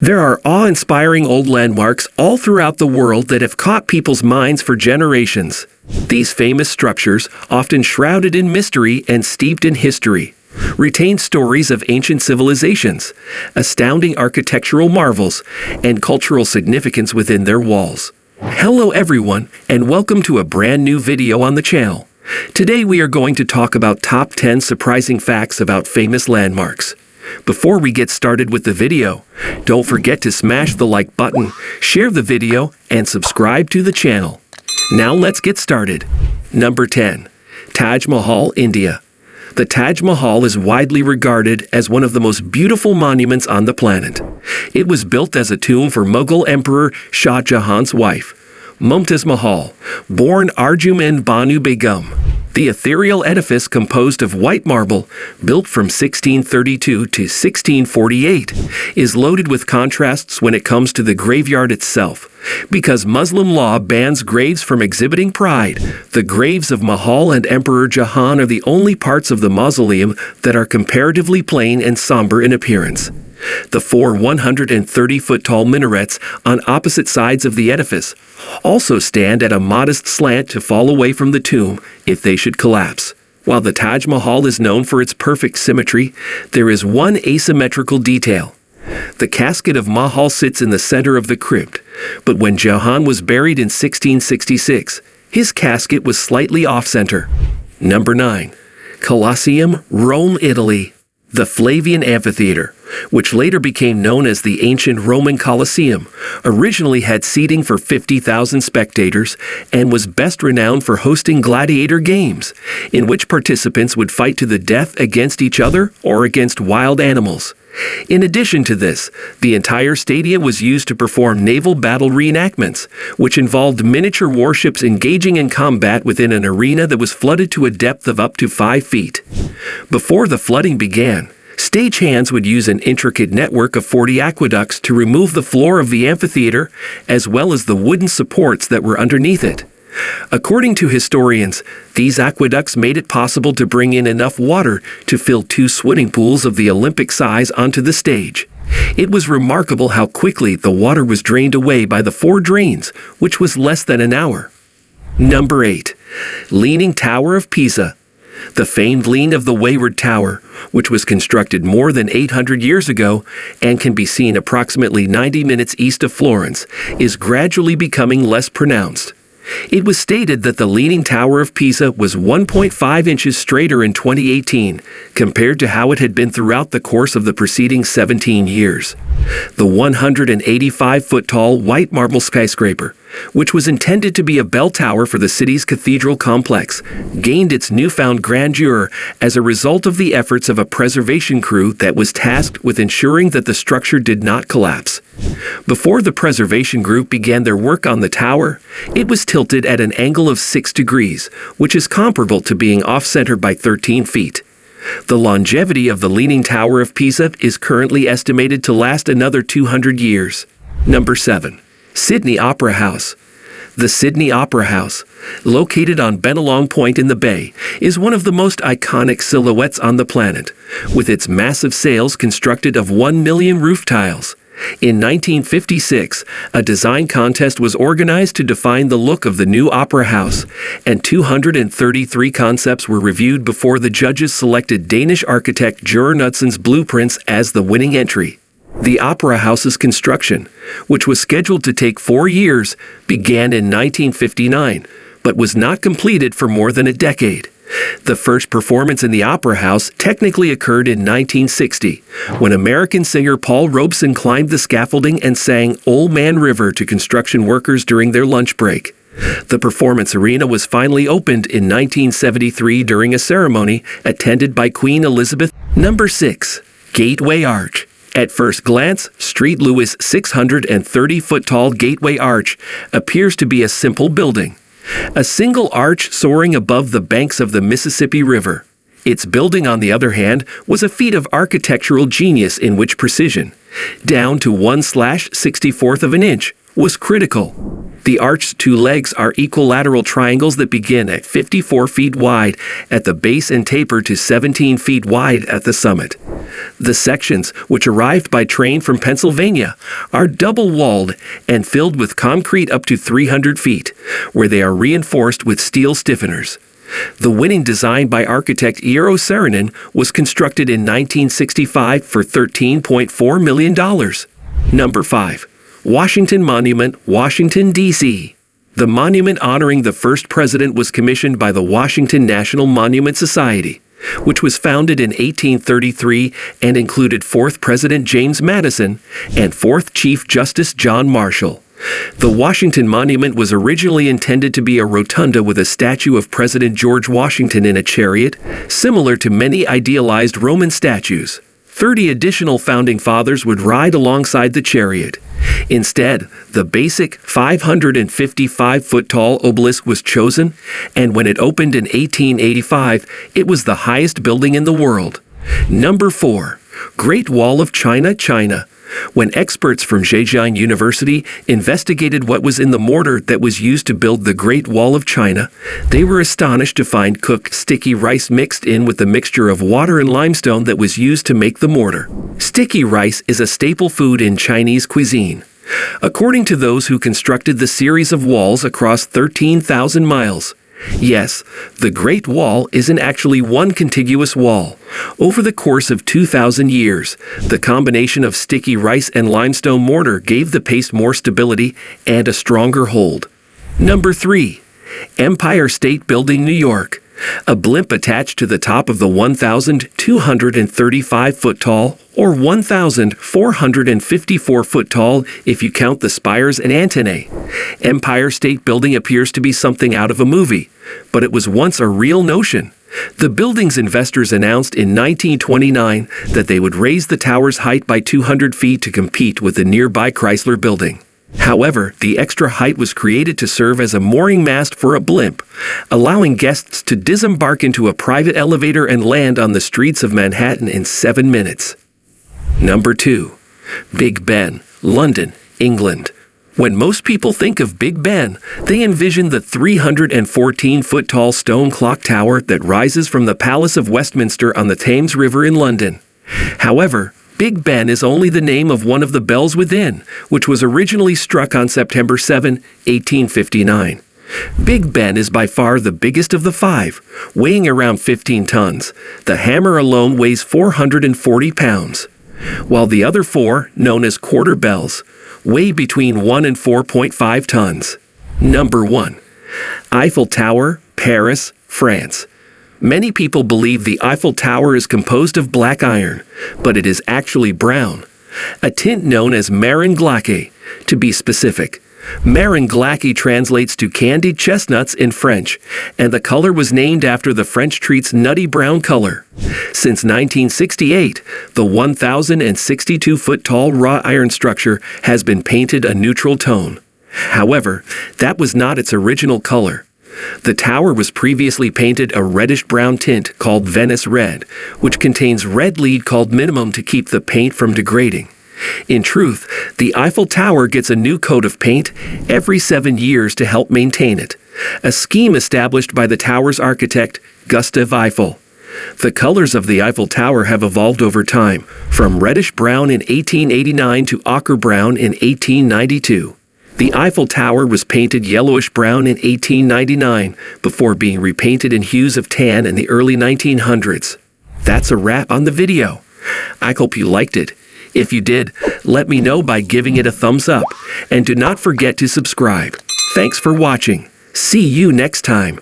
There are awe-inspiring old landmarks all throughout the world that have caught people's minds for generations. These famous structures, often shrouded in mystery and steeped in history, retain stories of ancient civilizations, astounding architectural marvels, and cultural significance within their walls. Hello everyone, and welcome to a brand new video on the channel. Today we are going to talk about top 10 surprising facts about famous landmarks. Before we get started with the video, don't forget to smash the like button, share the video, and subscribe to the channel. Now let's get started. Number 10. Taj Mahal, India. The Taj Mahal is widely regarded as one of the most beautiful monuments on the planet. It was built as a tomb for Mughal Emperor Shah Jahan's wife, Mumtaz Mahal, born Arjumand Banu Begum. The ethereal edifice, composed of white marble, built from 1632 to 1648, is loaded with contrasts when it comes to the graveyard itself. Because Muslim law bans graves from exhibiting pride, the graves of Mahal and Emperor Jahan are the only parts of the mausoleum that are comparatively plain and somber in appearance. The four 130-foot-tall minarets on opposite sides of the edifice also stand at a modest slant to fall away from the tomb if they should collapse. While the Taj Mahal is known for its perfect symmetry, there is one asymmetrical detail. The casket of Mahal sits in the center of the crypt, but when Jahan was buried in 1666, his casket was slightly off-center. Number 9. Colosseum, Rome, Italy. The Flavian Amphitheater, which later became known as the ancient Roman Colosseum, originally had seating for 50,000 spectators and was best renowned for hosting gladiator games, in which participants would fight to the death against each other or against wild animals. In addition to this, the entire stadium was used to perform naval battle reenactments, which involved miniature warships engaging in combat within an arena that was flooded to a depth of up to 5 feet. Before the flooding began, stagehands would use an intricate network of 40 aqueducts to remove the floor of the amphitheater, as well as the wooden supports that were underneath it. According to historians, these aqueducts made it possible to bring in enough water to fill 2 swimming pools of the Olympic size onto the stage. It was remarkable how quickly the water was drained away by the 4 drains, which was less than an hour. Number 8. Leaning Tower of Pisa. The famed Lean of the Wayward Tower, which was constructed more than 800 years ago and can be seen approximately 90 minutes east of Florence, is gradually becoming less pronounced. It was stated that the Leaning Tower of Pisa was 1.5 inches straighter in 2018 compared to how it had been throughout the course of the preceding 17 years. The 185-foot-tall white marble skyscraper, which was intended to be a bell tower for the city's cathedral complex, gained its newfound grandeur as a result of the efforts of a preservation crew that was tasked with ensuring that the structure did not collapse. Before the preservation group began their work on the tower, it was tilted at an angle of 6 degrees, which is comparable to being off-center by 13 feet. The longevity of the Leaning Tower of Pisa is currently estimated to last another 200 years. Number 7. Sydney Opera House. The Sydney Opera House, located on Bennelong Point in the Bay, is one of the most iconic silhouettes on the planet, with its massive sails constructed of 1 million roof tiles. In 1956, a design contest was organized to define the look of the new opera house, and 233 concepts were reviewed before the judges selected Danish architect Jørgen Knudsen's blueprints as the winning entry. The opera house's construction, which was scheduled to take 4 years, began in 1959, but was not completed for more than a decade. The first performance in the opera house technically occurred in 1960, when American singer Paul Robeson climbed the scaffolding and sang Old Man River to construction workers during their lunch break. The performance arena was finally opened in 1973 during a ceremony attended by Queen Elizabeth. Number 6. Gateway Arch. At first glance, St. Louis' 630-foot-tall Gateway Arch appears to be a simple building. A single arch soaring above the banks of the Mississippi River. Its building, on the other hand, was a feat of architectural genius in which precision, down to 1/64th of an inch, was critical. The arched two legs are equilateral triangles that begin at 54 feet wide at the base and taper to 17 feet wide at the summit. The sections, which arrived by train from Pennsylvania, are double-walled and filled with concrete up to 300 feet, where they are reinforced with steel stiffeners. The winning design by architect Eero Saarinen was constructed in 1965 for $13.4 million. Number 5. Washington Monument, Washington, D.C. The monument honoring the first president was commissioned by the Washington National Monument Society, which was founded in 1833 and included 4th President James Madison and 4th Chief Justice John Marshall. The Washington Monument was originally intended to be a rotunda with a statue of President George Washington in a chariot, similar to many idealized Roman statues. 30 additional founding fathers would ride alongside the chariot. Instead, the basic 555-foot-tall obelisk was chosen, and when it opened in 1885, it was the highest building in the world. Number 4. Great Wall of China, China. When experts from Zhejiang University investigated what was in the mortar that was used to build the Great Wall of China, they were astonished to find cooked sticky rice mixed in with the mixture of water and limestone that was used to make the mortar. Sticky rice is a staple food in Chinese cuisine. According to those who constructed the series of walls across 13,000 miles, yes, the Great Wall isn't actually one contiguous wall. Over the course of 2,000 years, the combination of sticky rice and limestone mortar gave the paste more stability and a stronger hold. Number 3. Empire State Building, New York. A blimp attached to the top of the 1,235-foot-tall or 1,454-foot-tall if you count the spires and antennae. Empire State Building appears to be something out of a movie, but it was once a real notion. The building's investors announced in 1929 that they would raise the tower's height by 200 feet to compete with the nearby Chrysler Building. However, the extra height was created to serve as a mooring mast for a blimp, allowing guests to disembark into a private elevator and land on the streets of Manhattan in 7 minutes. Number 2. Big Ben, London, England. When most people think of Big Ben, they envision the 314-foot-tall stone clock tower that rises from the Palace of Westminster on the Thames River in London. However, Big Ben is only the name of one of the bells within, which was originally struck on September 7, 1859. Big Ben is by far the biggest of the 5, weighing around 15 tons. The hammer alone weighs 440 pounds, while the other 4, known as quarter bells, weigh between 1 and 4.5 tons. Number 1. Eiffel Tower, Paris, France. Many people believe the Eiffel Tower is composed of black iron, but it is actually brown, a tint known as marron glacé, to be specific. Marron glacé translates to candied chestnuts in French, and the color was named after the French treat's nutty brown color. Since 1968, the 1,062-foot-tall wrought iron structure has been painted a neutral tone. However, that was not its original color. The tower was previously painted a reddish-brown tint called Venice red, which contains red lead called minimum to keep the paint from degrading. In truth, the Eiffel Tower gets a new coat of paint every 7 years to help maintain it, a scheme established by the tower's architect, Gustave Eiffel. The colors of the Eiffel Tower have evolved over time, from reddish-brown in 1889 to ochre-brown in 1892. The Eiffel Tower was painted yellowish-brown in 1899 before being repainted in hues of tan in the early 1900s. That's a wrap on the video. I hope you liked it. If you did, let me know by giving it a thumbs up, and do not forget to subscribe. Thanks for watching. See you next time.